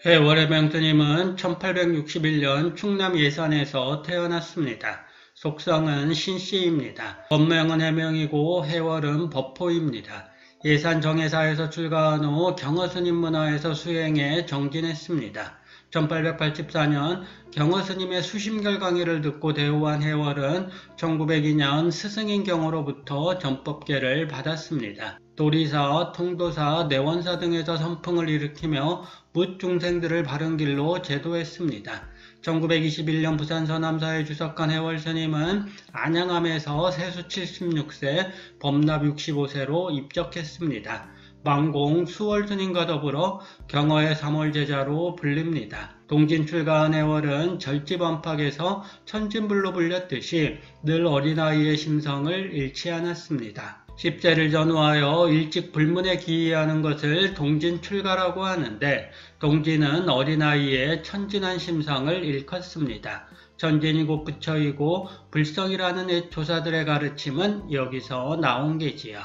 해월의 명스님은 1861년 충남 예산에서 태어났습니다. 속성은 신씨입니다. 법명은 해명이고 해월은 법호입니다. 예산 정회사에서 출가한 후 경허스님 문화에서 수행해 정진했습니다. 1884년 경허스님의 수심결 강의를 듣고 대우한 해월은 1902년 스승인 경으로부터 전법계를 받았습니다. 도리사, 통도사, 내원사 등에서 선풍을 일으키며 묻중생들을 바른 길로 제도했습니다. 1921년 부산 서남사에 주석한 해월스님은 안양암에서 세수 76세, 법납 65세로 입적했습니다. 망공 수월스님과 더불어 경허의 3월 제자로 불립니다. 동진 출가한 해월은 절지번팍에서 천진불로 불렸듯이 늘 어린아이의 심성을 잃지 않았습니다. 10세를 전후하여 일찍 불문에 기이하는 것을 동진 출가라고 하는데 동진은 어린아이의 천진한 심성을 일컫습니다. 천진이 곧 부처이고 불성이라는 옛 조사들의 가르침은 여기서 나온 게지요.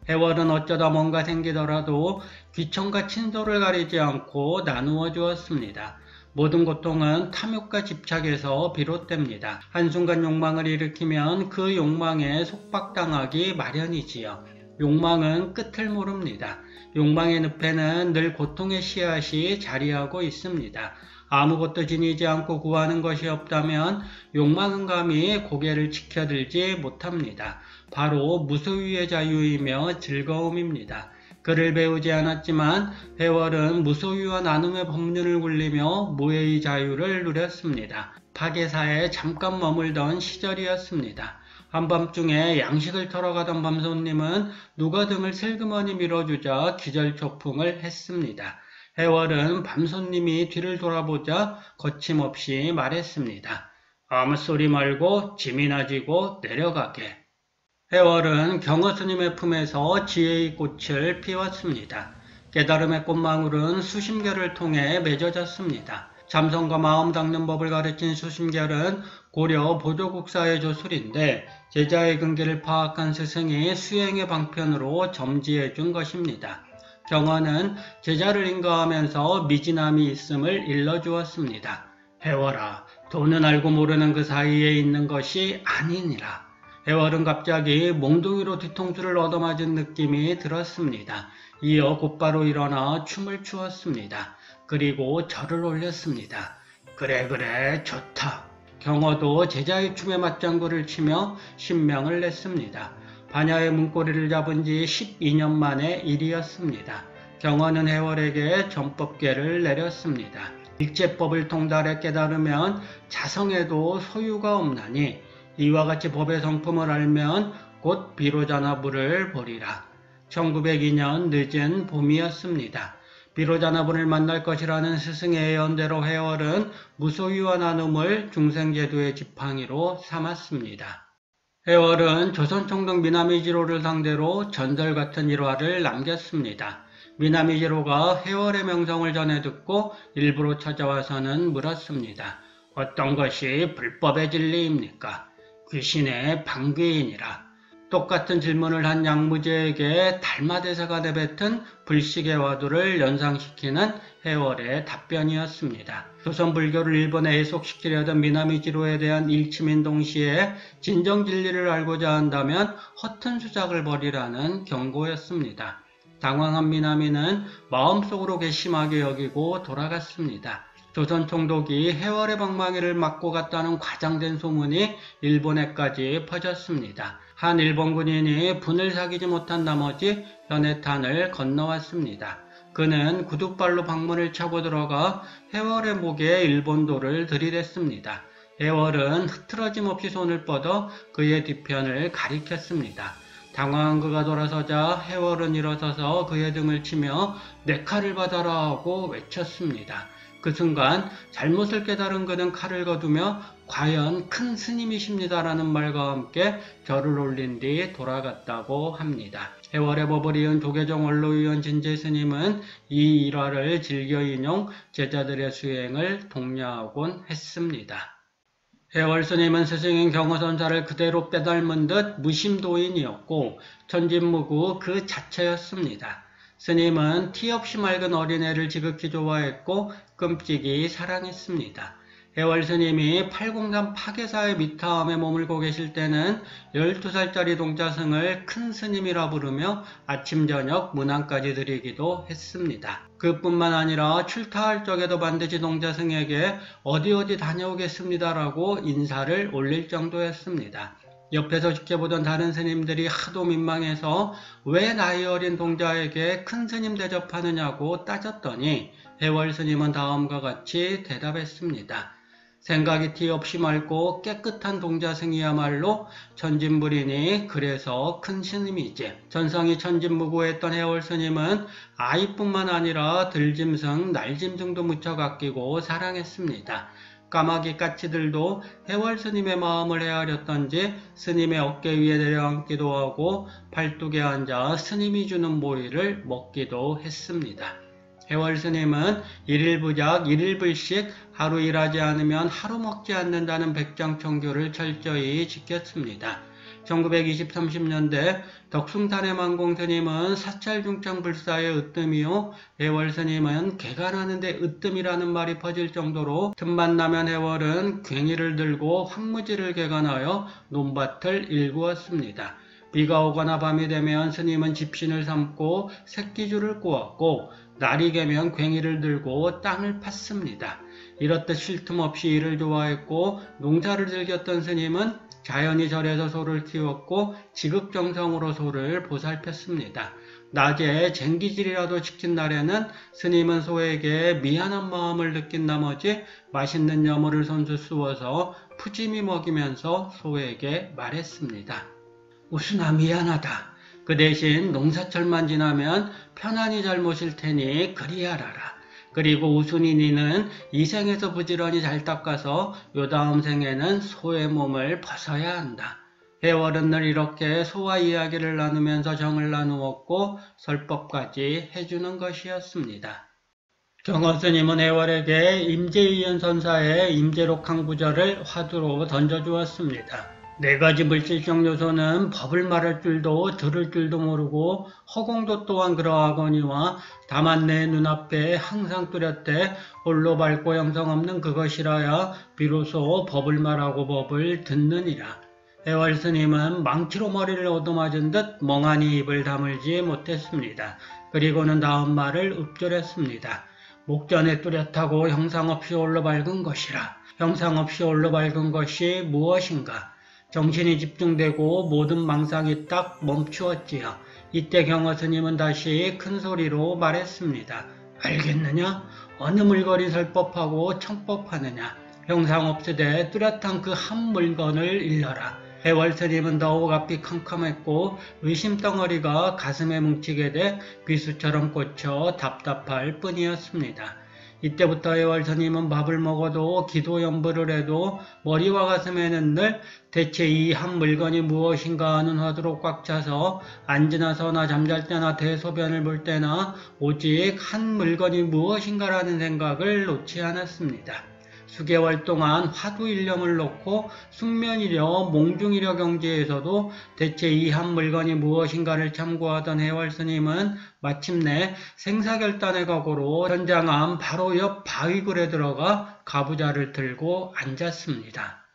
해월은 어쩌다 뭔가 생기더라도 귀천과 친소를 가리지 않고 나누어 주었습니다. 모든 고통은 탐욕과 집착에서 비롯됩니다. 한순간 욕망을 일으키면 그 욕망에 속박당하기 마련이지요. 욕망은 끝을 모릅니다. 욕망의 늪에는 늘 고통의 씨앗이 자리하고 있습니다. 아무것도 지니지 않고 구하는 것이 없다면 욕망은 감히 고개를 치켜들지 못합니다. 바로 무소유의 자유이며 즐거움입니다. 글을 배우지 않았지만 해월은 무소유와 나눔의 법륜을 굴리며 무해의 자유를 누렸습니다. 파괴사에 잠깐 머물던 시절이었습니다. 한밤중에 양식을 털어 가던 밤손님은 누가 등을 슬그머니 밀어주자 기절초풍을 했습니다. 해월은 밤손님이 뒤를 돌아보자 거침없이 말했습니다. 아무 소리 말고 짐이나 지고 내려가게. 해월은 경허스님의 품에서 지혜의 꽃을 피웠습니다. 깨달음의 꽃망울은 수심결을 통해 맺어졌습니다. 참선과 마음 닦는 법을 가르친 수심결은 고려 보조국사의 조술인데 제자의 근기를 파악한 스승이 수행의 방편으로 점지해 준 것입니다. 경허는 제자를 인가하면서 미진함이 있음을 일러주었습니다. 해월아, 돈은 알고 모르는 그 사이에 있는 것이 아니니라. 해월은 갑자기 몽둥이로 뒤통수를 얻어맞은 느낌이 들었습니다. 이어 곧바로 일어나 춤을 추었습니다. 그리고 절을 올렸습니다. 그래 좋다. 경허도 제자의 춤에 맞장구를 치며 신명을 냈습니다. 반야의 문고리를 잡은 지 12년 만의 일이었습니다. 경허는 해월에게 전법계를 내렸습니다. 일제법을 통달해 깨달으면 자성에도 소유가 없나니 이와 같이 법의 성품을 알면 곧 비로자나부를 보리라. 1902년 늦은 봄이었습니다. 비로자나부를 만날 것이라는 스승의 예언대로 해월은 무소유와 나눔을 중생제도의 지팡이로 삼았습니다. 해월은 조선총독 미나미지로를 상대로 전설 같은 일화를 남겼습니다. 미나미지로가 해월의 명성을 전해 듣고 일부러 찾아와서는 물었습니다. 어떤 것이 불법의 진리입니까? 귀신의 방귀이니라. 똑같은 질문을 한 양무제에게 달마대사가 내뱉은 불식의 화두를 연상시키는 해월의 답변이었습니다. 조선 불교를 일본에 애속시키려던 미나미지로에 대한 일침인 동시에 진정 진리를 알고자 한다면 허튼 수작을 벌이라는 경고였습니다. 당황한 미나미는 마음속으로 괘씸하게 여기고 돌아갔습니다. 조선 총독이 해월의 방망이를 맞고 갔다는 과장된 소문이 일본에까지 퍼졌습니다. 한 일본 군인이 분을 사귀지 못한 나머지 현해탄을 건너왔습니다. 그는 구둣발로 방문을 차고 들어가 해월의 목에 일본도를 들이댔습니다. 해월은 흐트러짐 없이 손을 뻗어 그의 뒤편을 가리켰습니다. 당황한 그가 돌아서자 해월은 일어서서 그의 등을 치며 내 칼을 받아라 하고 외쳤습니다. 그 순간 잘못을 깨달은 그는 칼을 거두며 과연 큰 스님이십니다라는 말과 함께 절을 올린 뒤 돌아갔다고 합니다. 해월의 법을 이은 조계종 원로위원 진제스님은 이 일화를 즐겨 인용 제자들의 수행을 독려하곤 했습니다. 해월스님은 스승인 경허선사를 그대로 빼닮은 듯 무심도인이었고 천진무구 그 자체였습니다. 스님은 티 없이 맑은 어린애를 지극히 좋아했고 끔찍이 사랑했습니다. 해월 스님이 803 파괴사의 미타함에 머물고 계실 때는 12살짜리 동자승을 큰 스님이라 부르며 아침 저녁 문안까지 드리기도 했습니다. 그뿐만 아니라 출타할 적에도 반드시 동자승에게 어디 다녀오겠습니다라고 인사를 올릴 정도였습니다. 옆에서 지켜보던 다른 스님들이 하도 민망해서 왜 나이 어린 동자에게 큰 스님 대접하느냐고 따졌더니 해월 스님은 다음과 같이 대답했습니다. 생각이 티 없이 맑고 깨끗한 동자승이야말로 천진불이니 그래서 큰 스님이지. 전성이 천진무구했던 해월 스님은 아이뿐만 아니라 들짐승, 날짐승도 무척 아끼고 사랑했습니다. 까마귀 까치들도 해월 스님의 마음을 헤아렸던지 스님의 어깨 위에 내려앉기도 하고 팔뚝에 앉아 스님이 주는 모이를 먹기도 했습니다. 해월 스님은 1일 부작 1일 불식 하루 일하지 않으면 하루 먹지 않는다는 백정청교를 철저히 지켰습니다. 1920-30년대 덕숭탄의 만공 스님은 사찰중창불사의 으뜸이요 해월 스님은 개간하는데 으뜸이라는 말이 퍼질 정도로 틈만 나면 해월은 괭이를 들고 황무지를 개간하여 논밭을 일구었습니다. 비가 오거나 밤이 되면 스님은 집신을 삼고 새끼줄을 꼬았고 날이 개면 괭이를 들고 땅을 팠습니다. 이렇듯 쉴 틈 없이 일을 좋아했고 농사를 즐겼던 스님은 자연히 절에서 소를 키웠고 지극정성으로 소를 보살폈습니다. 낮에 쟁기질이라도 지킨 날에는 스님은 소에게 미안한 마음을 느낀 나머지 맛있는 여물을 손수 쑤어서 푸짐히 먹이면서 소에게 말했습니다. 우순아 미안하다. 그 대신 농사철만 지나면 편안히 잘 모실 테니 그리 알아라. 그리고 우순이 니는 이 생에서 부지런히 잘 닦아서 요 다음 생에는 소의 몸을 벗어야 한다. 해월은 늘 이렇게 소와 이야기를 나누면서 정을 나누었고 설법까지 해주는 것이었습니다. 경허스님은 해월에게 임재의연 선사의 임재록 항구절을 화두로 던져주었습니다. 4가지 물질적 요소는 법을 말할 줄도 들을 줄도 모르고 허공도 또한 그러하거니와 다만 내 눈앞에 항상 뚜렷해 홀로 밝고 형성없는 그것이라야 비로소 법을 말하고 법을 듣느니라. 해월 스님은 망치로 머리를 얻어맞은 듯 멍하니 입을 다물지 못했습니다. 그리고는 다음 말을 읊조렸습니다. 목전에 뚜렷하고 형상 없이 홀로 밝은 것이라. 형상 없이 홀로 밝은 것이 무엇인가? 정신이 집중되고 모든 망상이 딱 멈추었지요. 이때 경허스님은 다시 큰 소리로 말했습니다. 알겠느냐? 어느 물건이 설법하고 청법하느냐? 형상 없으되 뚜렷한 그 한 물건을 일러라. 해월 스님은 더욱 앞이 캄캄했고 의심덩어리가 가슴에 뭉치게 돼 비수처럼 꽂혀 답답할 뿐이었습니다. 이때부터 해월 스님은 밥을 먹어도 기도 연불을 해도 머리와 가슴에는 늘 대체 이 한 물건이 무엇인가 하는 화두로 꽉 차서 앉으나 서나 잠잘 때나 대소변을 볼 때나 오직 한 물건이 무엇인가라는 생각을 놓지 않았습니다. 수개월 동안 화두 일념을 놓고 숙면이려 몽중이려 경지에서도 대체 이 한 물건이 무엇인가를 참고하던 해월 스님은 마침내 생사결단의 각오로 현장암 바로 옆 바위굴에 들어가 가부좌를 들고 앉았습니다.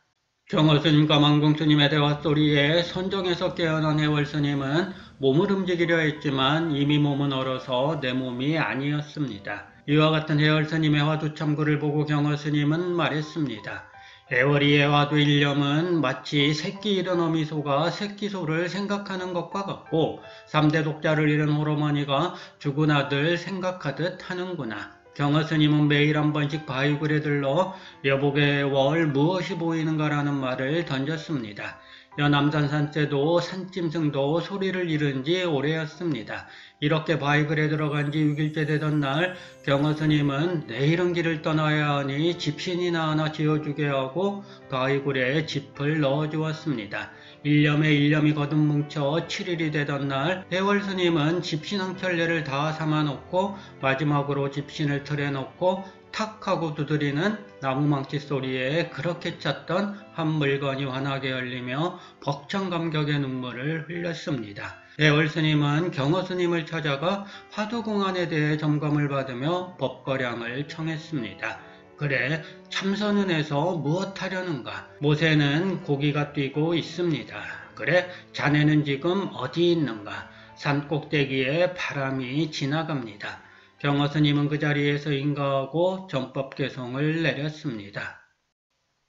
경허스님과 만공스님의 대화소리에 선정에서 깨어난 해월 스님은 몸을 움직이려 했지만 이미 몸은 얼어서 내 몸이 아니었습니다. 이와 같은 해월 스님의 화두 참고를 보고 경허 스님은 말했습니다. 해월이의 화두 일념은 마치 새끼 잃은 어미소가 새끼소를 생각하는 것과 같고 3대 독자를 잃은 호르머니가 죽은 아들 생각하듯 하는구나. 경허 스님은 매일 한 번씩 바위굴에 들러 여복의 월 무엇이 보이는가라는 말을 던졌습니다. 연암산산새도 산짐승도 소리를 잃은 지 오래였습니다. 이렇게 바위굴에 들어간 지 6일째 되던 날 경허 스님은 내일은 길을 떠나야 하니 집신이나 하나 지어주게 하고 바위굴에 집을 넣어주었습니다. 일념에 일념이 거듭 뭉쳐 7일이 되던 날 해월 스님은 집신 한 켤레를 다 삼아놓고 마지막으로 집신을 틀에 놓고 탁 하고 두드리는 나무망치 소리에 그렇게 찼던 한 물건이 환하게 열리며 벅찬 감격의 눈물을 흘렸습니다. 해월 스님은 경어 스님을 찾아가 화두공안에 대해 점검을 받으며 법거량을 청했습니다. 그래, 참선은 해서 무엇하려는가? 모세는 고기가 뛰고 있습니다. 그래, 자네는 지금 어디 있는가? 산 꼭대기에 바람이 지나갑니다. 경어 스님은 그 자리에서 인가하고 전법 개송을 내렸습니다.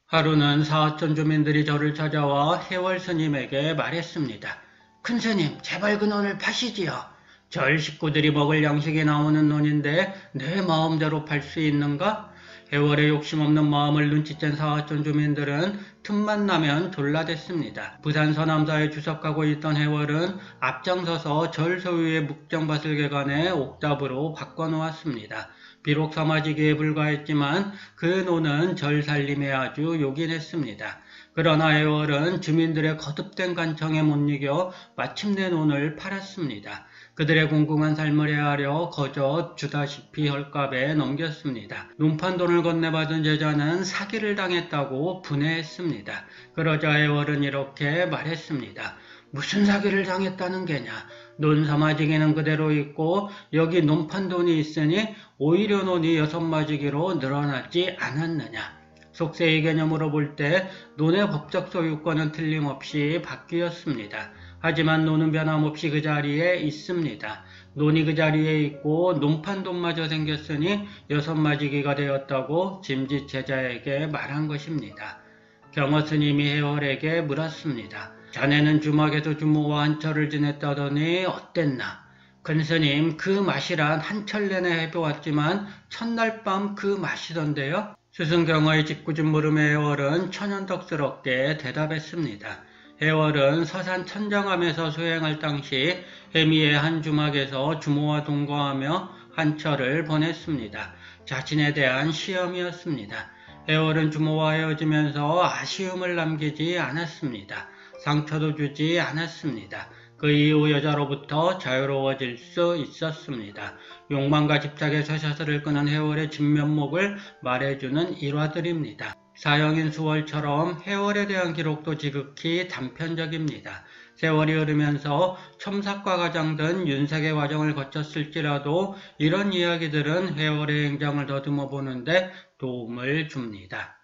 하루는 사하천 주민들이 저를 찾아와 해월 스님에게 말했습니다. 큰 스님, 제발 그 논을 파시지요. 절 식구들이 먹을 양식이 나오는 논인데 내 마음대로 팔 수 있는가? 해월의 욕심 없는 마음을 눈치챈 사하천 주민들은 틈만 나면 졸라댔습니다. 부산 서남사에 주석하고 있던 해월은 앞장서서 절 소유의 묵정바슬계간에 옥답으로 바꿔놓았습니다. 비록 사마지기에 불과했지만 그 논은 절 살림에 아주 요긴했습니다. 그러나 해월은 주민들의 거듭된 간청에 못 이겨 마침내 논을 팔았습니다. 그들의 궁금한 삶을 헤아려 거저 주다시피 헐값에 넘겼습니다. 논판 돈을 건네받은 제자는 사기를 당했다고 분해했습니다. 그러자 해월은 이렇게 말했습니다. 무슨 사기를 당했다는 게냐? 논 사마지기는 그대로 있고 여기 논판 돈이 있으니 오히려 논이 6마지기로 늘어나지 않았느냐? 속세의 개념으로 볼 때 논의 법적 소유권은 틀림없이 바뀌었습니다. 하지만 논은 변함없이 그 자리에 있습니다. 논이 그 자리에 있고 논판 돈마저 생겼으니 6마지기가 되었다고 짐짓 제자에게 말한 것입니다. 경어 스님이 해월에게 물었습니다. 자네는 주막에서 주모와 한철을 지냈다더니 어땠나? 큰 스님, 그 맛이란 한철 내내 해보았지만 첫날 밤 그 맛이던데요? 스승경어의 짓궂은 물음에 해월은 천연덕스럽게 대답했습니다. 해월은 서산 천정암에서 수행할 당시 해미의 한 주막에서 주모와 동거하며 한철을 보냈습니다. 자신에 대한 시험이었습니다. 해월은 주모와 헤어지면서 아쉬움을 남기지 않았습니다. 상처도 주지 않았습니다. 그 이후 여자로부터 자유로워질 수 있었습니다. 욕망과 집착의 쇠사슬을 끄는 해월의 진면목을 말해주는 일화들입니다. 사형인 수월처럼 해월에 대한 기록도 지극히 단편적입니다. 세월이 흐르면서 첨삭과 가장된 윤색의 과정을 거쳤을지라도 이런 이야기들은 해월의 행장을 더듬어 보는데 도움을 줍니다.